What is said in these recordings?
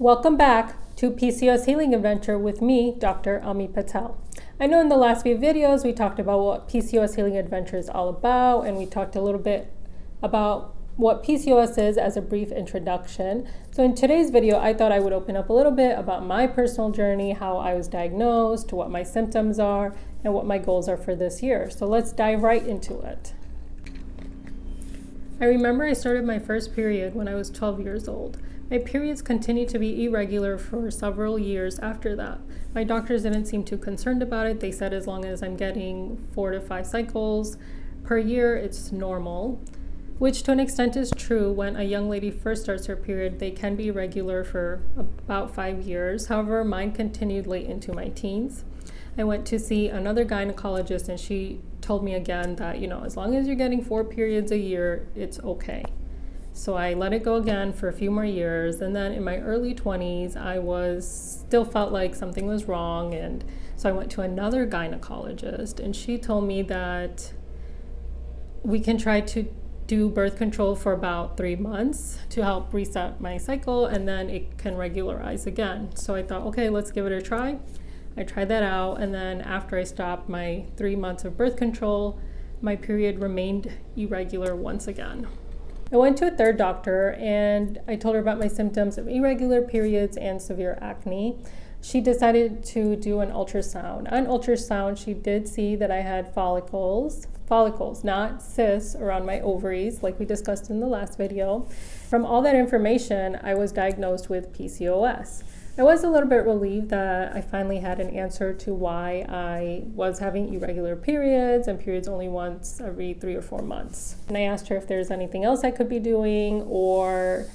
Welcome back to PCOS Healing Adventure with me, Dr. Ami Patel. I know in the last few videos we talked about what PCOS Healing Adventure is all about, and we talked a little bit about what PCOS is as a brief introduction. So in today's video, I thought I would open up a little bit about my personal journey, how I was diagnosed, what my symptoms are, and what my goals are for this year. So let's dive right into it. I remember I started my first period when I was 12 years old. My periods continued to be irregular for several years after that. My doctors didn't seem too concerned about it. They said as long as I'm getting 4 to 5 cycles per year, it's normal, which to an extent is true. When a young lady first starts her period, they can be irregular for about 5 years. However, mine continued late into my teens. I went to see another gynecologist and she told me again that, as long as you're getting 4 periods a year, it's okay. So I let it go again for a few more years, and then in my early 20s, I still felt like something was wrong, and so I went to another gynecologist, and she told me that we can try to do birth control for about 3 months to help reset my cycle, and then it can regularize again. So I thought, okay, let's give it a try. I tried that out, and then after I stopped my 3 months of birth control, my period remained irregular once again. I went to a third doctor and I told her about my symptoms of irregular periods and severe acne. She decided to do an ultrasound. On ultrasound, she did see that I had follicles, not cysts around my ovaries, like we discussed in the last video. From all that information, I was diagnosed with PCOS. I was a little bit relieved that I finally had an answer to why I was having irregular periods and periods only once every 3 or 4 months. And I asked her if there's anything else I could be doing or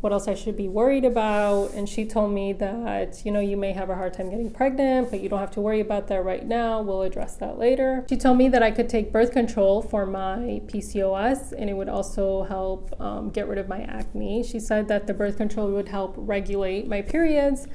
what else I should be worried about. And she told me that, you may have a hard time getting pregnant, but you don't have to worry about that right now. We'll address that later. She told me that I could take birth control for my PCOS and it would also help get rid of my acne. She said that the birth control would help regulate my periods.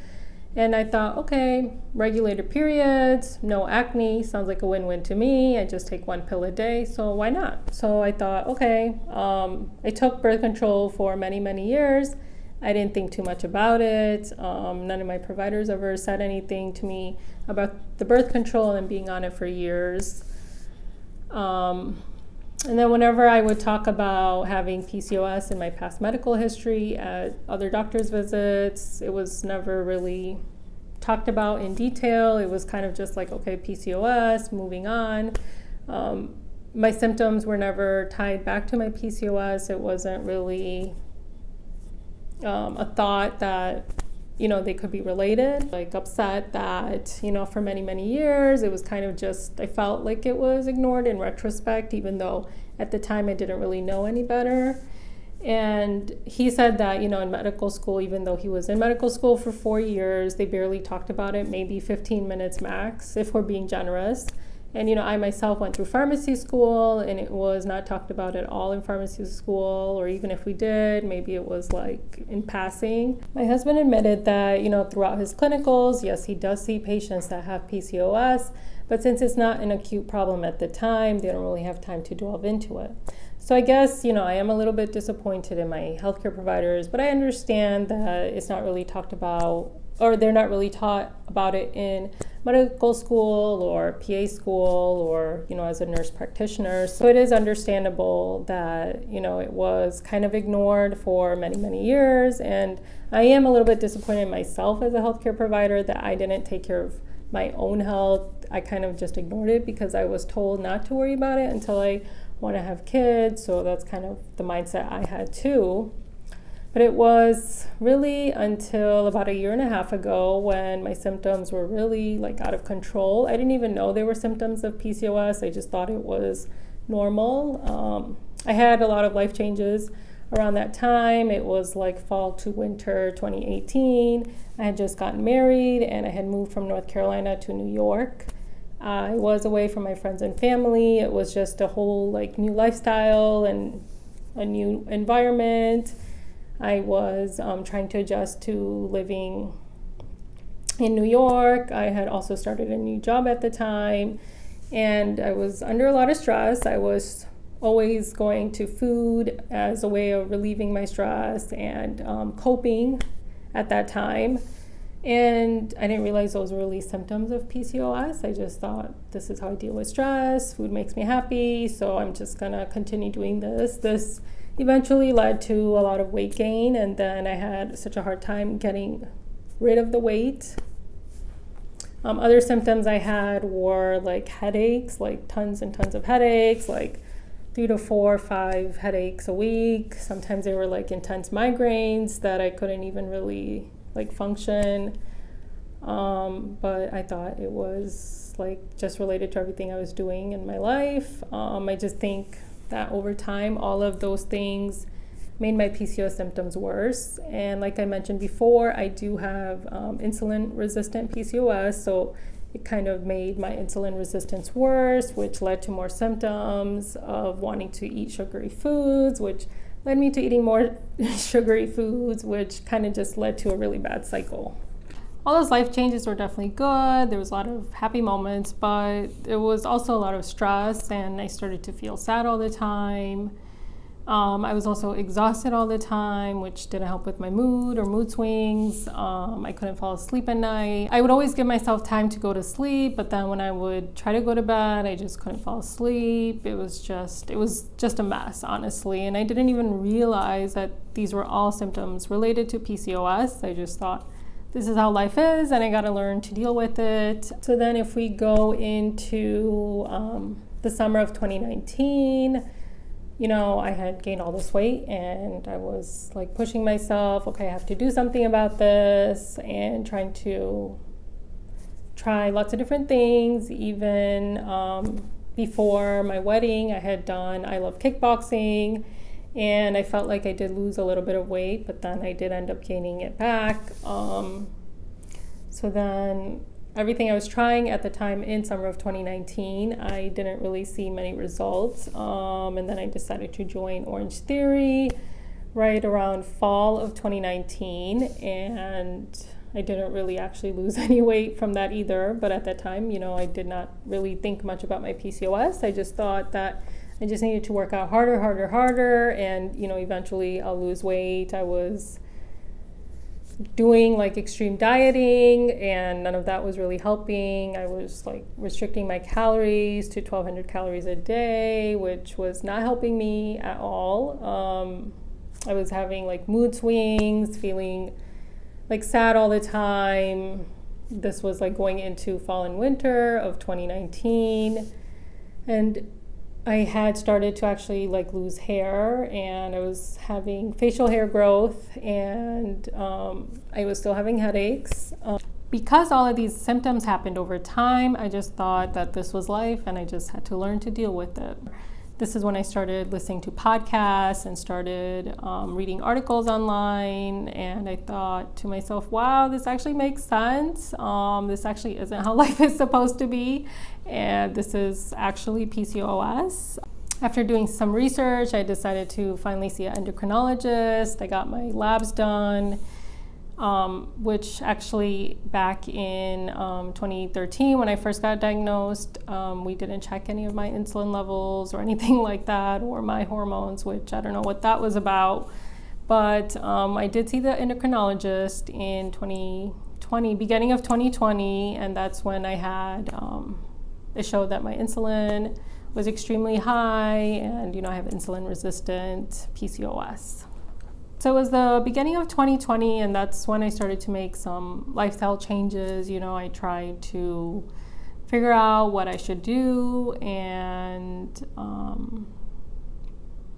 And I thought, okay, regulated periods, no acne, sounds like a win-win to me. I just take 1 pill a day, so why not? So I thought, okay, I took birth control for many, many years. I didn't think too much about it. None of my providers ever said anything to me about the birth control and being on it for years. And then whenever I would talk about having PCOS in my past medical history at other doctor's visits, it was never really talked about in detail. It was kind of just like, okay, PCOS, moving on. My symptoms were never tied back to my PCOS. It wasn't really a thought that they could be related. Like upset that, for many, many years, it was kind of just, I felt like it was ignored in retrospect, even though at the time I didn't really know any better. And he said that, in medical school, even though he was in medical school for 4 years, they barely talked about it, maybe 15 minutes max, if we're being generous. And, I myself went through pharmacy school and it was not talked about at all in pharmacy school, or even if we did, maybe it was like in passing. My husband admitted that, throughout his clinicals, yes, he does see patients that have PCOS, but since it's not an acute problem at the time, they don't really have time to delve into it. So I guess, I am a little bit disappointed in my healthcare providers, but I understand that it's not really talked about, or they're not really taught about it in medical school or PA school or, as a nurse practitioner. So it is understandable that, it was kind of ignored for many, many years. And I am a little bit disappointed in myself as a healthcare provider that I didn't take care of my own health. I kind of just ignored it because I was told not to worry about it until I want to have kids. So that's kind of the mindset I had too. But it was really until about 1.5 years ago when my symptoms were really out of control. I didn't even know they were symptoms of PCOS. I just thought it was normal. I had a lot of life changes around that time. It was fall to winter 2018. I had just gotten married and I had moved from North Carolina to New York. I was away from my friends and family. It was just a whole new lifestyle and a new environment. I was trying to adjust to living in New York. I had also started a new job at the time, and I was under a lot of stress. I was always going to food as a way of relieving my stress and coping at that time. And I didn't realize those were really symptoms of PCOS. I just thought, this is how I deal with stress. Food makes me happy, so I'm just gonna continue doing this. This eventually led to a lot of weight gain, and then I had such a hard time getting rid of the weight. Other symptoms I had were like headaches, like tons and tons of headaches, like 3 to 4 or 5 headaches a week. Sometimes they were like intense migraines that I couldn't even really like function. But I thought it was like just related to everything I was doing in my life. I just think that over time, all of those things made my PCOS symptoms worse. And like I mentioned before, I do have insulin resistant PCOS, so it kind of made my insulin resistance worse, which led to more symptoms of wanting to eat sugary foods, which led me to eating more sugary foods, which kind of just led to a really bad cycle. All those life changes were definitely good. There was a lot of happy moments, but there was also a lot of stress, and I started to feel sad all the time. I was also exhausted all the time, which didn't help with my mood or mood swings. I couldn't fall asleep at night. I would always give myself time to go to sleep, but then when I would try to go to bed, I just couldn't fall asleep. It was just a mess, honestly. And I didn't even realize that these were all symptoms related to PCOS. I just thought, this is how life is, and I gotta learn to deal with it. So then if we go into the summer of 2019, I had gained all this weight, and I was like pushing myself, okay, I have to do something about this, and trying to try lots of different things. Even before my wedding, I had done I Love Kickboxing, and I felt like I did lose a little bit of weight, but then I did end up gaining it back. So then everything I was trying at the time in summer of 2019, I didn't really see many results. And then I decided to join Orange Theory right around fall of 2019. And I didn't really actually lose any weight from that either. But at that time, I did not really think much about my PCOS. I just thought that I just needed to work out harder. And, eventually I'll lose weight. I was doing like extreme dieting, and none of that was really helping. I was like restricting my calories to 1,200 calories a day, which was not helping me at all. I was having like mood swings, feeling like sad all the time. This was like going into fall and winter of 2019, and I had started to actually like lose hair, and I was having facial hair growth, and I was still having headaches. Because all of these symptoms happened over time, I just thought that this was life, and I just had to learn to deal with it. This is when I started listening to podcasts and started reading articles online, and I thought to myself, wow, this actually makes sense. This actually isn't how life is supposed to be, and this is actually PCOS. After doing some research, I decided to finally see an endocrinologist. I got my labs done, which actually back in 2013 when I first got diagnosed, we didn't check any of my insulin levels or anything like that, or my hormones, which I don't know what that was about. But I did see the endocrinologist in 2020, beginning of 2020, and that's when I had, it showed that my insulin was extremely high, and I have insulin resistant PCOS. So it was the beginning of 2020, and that's when I started to make some lifestyle changes. I tried to figure out what I should do, and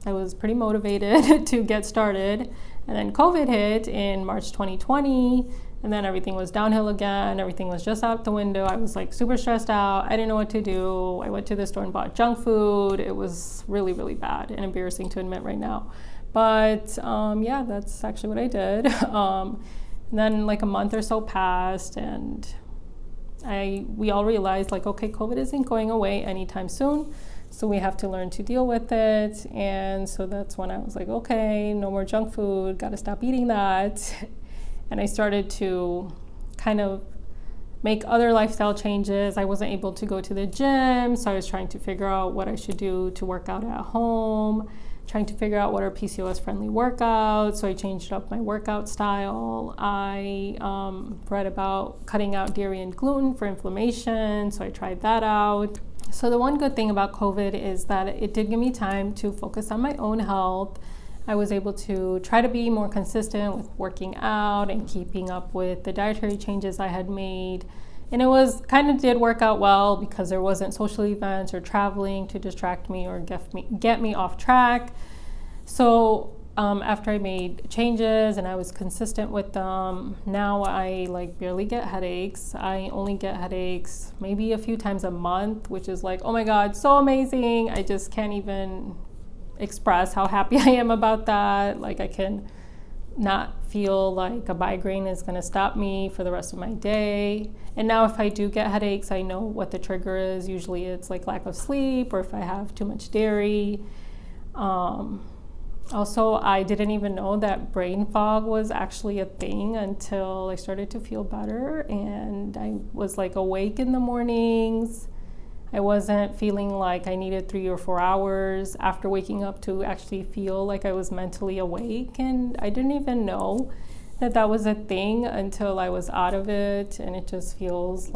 I was pretty motivated to get started. And then COVID hit in March 2020, and then everything was downhill again. Everything was just out the window. I was like super stressed out. I didn't know what to do. I went to the store and bought junk food. It was really, really bad and embarrassing to admit right now. But yeah, that's actually what I did. And then like a month or so passed, and we all realized like, okay, COVID isn't going away anytime soon, so we have to learn to deal with it. And so that's when I was like, okay, no more junk food, gotta stop eating that. And I started to kind of make other lifestyle changes. I wasn't able to go to the gym, so I was trying to figure out what I should do to work out at home. trying to figure out what are PCOS friendly workouts. So I changed up my workout style. I read about cutting out dairy and gluten for inflammation. So I tried that out. So the one good thing about COVID is that it did give me time to focus on my own health. I was able to try to be more consistent with working out and keeping up with the dietary changes I had made. And it was kind of did work out well because there wasn't social events or traveling to distract me or get me off track. So after I made changes and I was consistent with them, now I barely get headaches. I only get headaches maybe a few times a month, which is oh my God, so amazing. I just can't even express how happy I am about that. I can not feel like a migraine is going to stop me for the rest of my day. And now if I do get headaches, I know what the trigger is. Usually it's lack of sleep or if I have too much dairy. Also, I didn't even know that brain fog was actually a thing until I started to feel better, and I was awake in the mornings. I wasn't feeling like I needed 3 or 4 hours after waking up to actually feel like I was mentally awake. And I didn't even know that that was a thing until I was out of it. And it just feels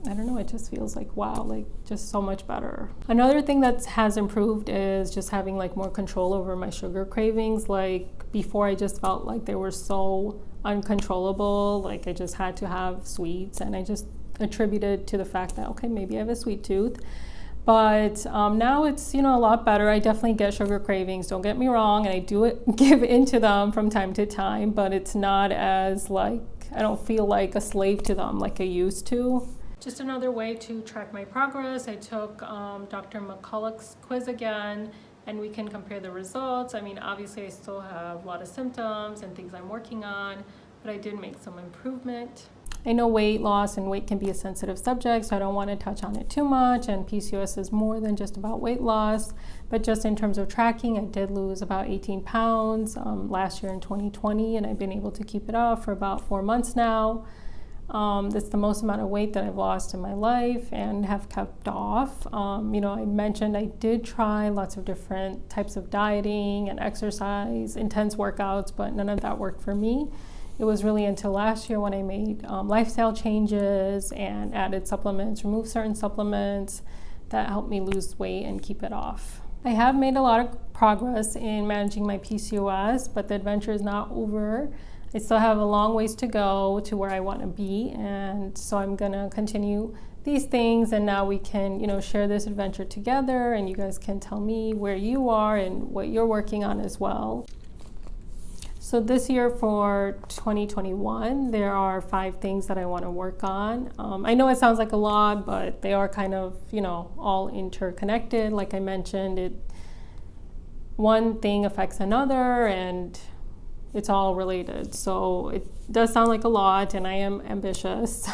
it just feels wow, just so much better. Another thing that has improved is just having more control over my sugar cravings. Before, I just felt like they were so uncontrollable. I just had to have sweets, and I just attributed to the fact that, okay, maybe I have a sweet tooth. But now it's, a lot better. I definitely get sugar cravings, don't get me wrong, and I do give into them from time to time, but it's not as I don't feel like a slave to them like I used to. Just another way to track my progress, I took Dr. McCulloch's quiz again, and we can compare the results. I mean, obviously I still have a lot of symptoms and things I'm working on, but I did make some improvement. I know weight loss and weight can be a sensitive subject, so I don't want to touch on it too much, and PCOS is more than just about weight loss, but just in terms of tracking, I did lose about 18 pounds last year in 2020, and I've been able to keep it off for about 4 months now. That's the most amount of weight that I've lost in my life and have kept off. I mentioned I did try lots of different types of dieting and exercise, intense workouts, but none of that worked for me. It was really until last year when I made lifestyle changes and added supplements, removed certain supplements that helped me lose weight and keep it off. I have made a lot of progress in managing my PCOS, but the adventure is not over. I still have a long ways to go to where I want to be, and so I'm going to continue these things, and now we can, share this adventure together, and you guys can tell me where you are and what you're working on as well. So this year for 2021, there are 5 things that I want to work on. I know it sounds like a lot, but they are kind of, all interconnected. Like I mentioned, one thing affects another, and it's all related. So it does sound like a lot, and I am ambitious.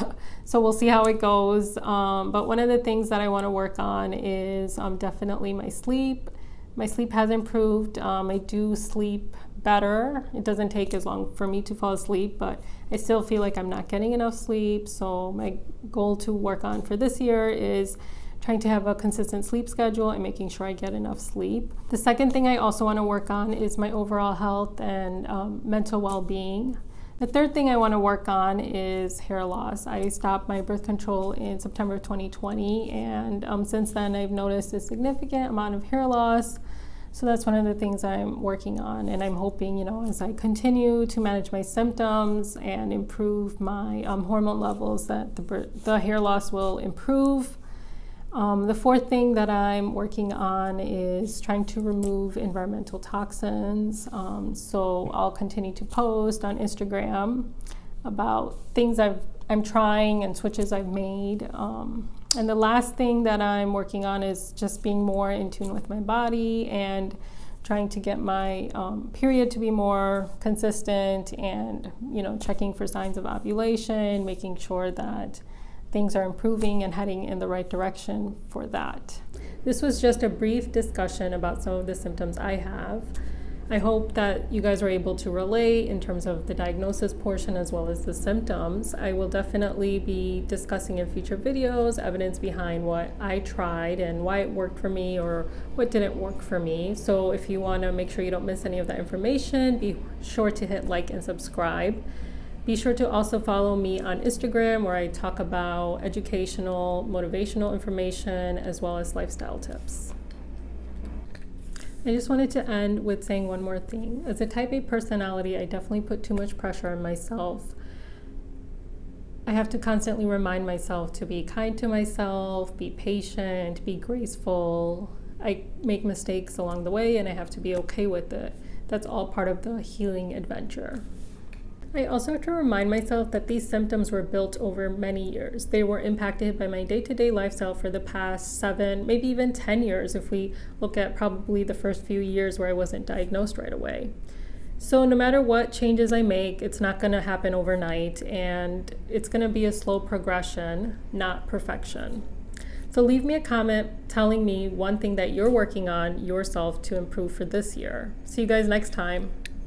So we'll see how it goes. But one of the things that I want to work on is definitely my sleep. My sleep has improved. I do sleep better. It doesn't take as long for me to fall asleep, but I still feel like I'm not getting enough sleep. So my goal to work on for this year is trying to have a consistent sleep schedule and making sure I get enough sleep. The second thing I also want to work on is my overall health and mental well-being. The third thing I want to work on is hair loss. I stopped my birth control in September of 2020, and since then I've noticed a significant amount of hair loss. So that's one of the things I'm working on, and I'm hoping, as I continue to manage my symptoms and improve my hormone levels, that the hair loss will improve. The fourth thing that I'm working on is trying to remove environmental toxins. So I'll continue to post on Instagram about things I'm trying and switches I've made. And the last thing that I'm working on is just being more in tune with my body and trying to get my period to be more consistent and, checking for signs of ovulation, making sure that things are improving and heading in the right direction for that. This was just a brief discussion about some of the symptoms I have. I hope that you guys are able to relate in terms of the diagnosis portion as well as the symptoms. I will definitely be discussing in future videos evidence behind what I tried and why it worked for me or what didn't work for me. So if you want to make sure you don't miss any of that information, be sure to hit like and subscribe. Be sure to also follow me on Instagram, where I talk about educational, motivational information as well as lifestyle tips. I just wanted to end with saying one more thing. As a type A personality, I definitely put too much pressure on myself. I have to constantly remind myself to be kind to myself, be patient, be graceful. I make mistakes along the way and I have to be okay with it. That's all part of the healing adventure. I also have to remind myself that these symptoms were built over many years. They were impacted by my day-to-day lifestyle for the past 7, maybe even 10 years if we look at probably the first few years where I wasn't diagnosed right away. So no matter what changes I make, it's not going to happen overnight, and it's going to be a slow progression, not perfection. So leave me a comment telling me one thing that you're working on yourself to improve for this year. See you guys next time.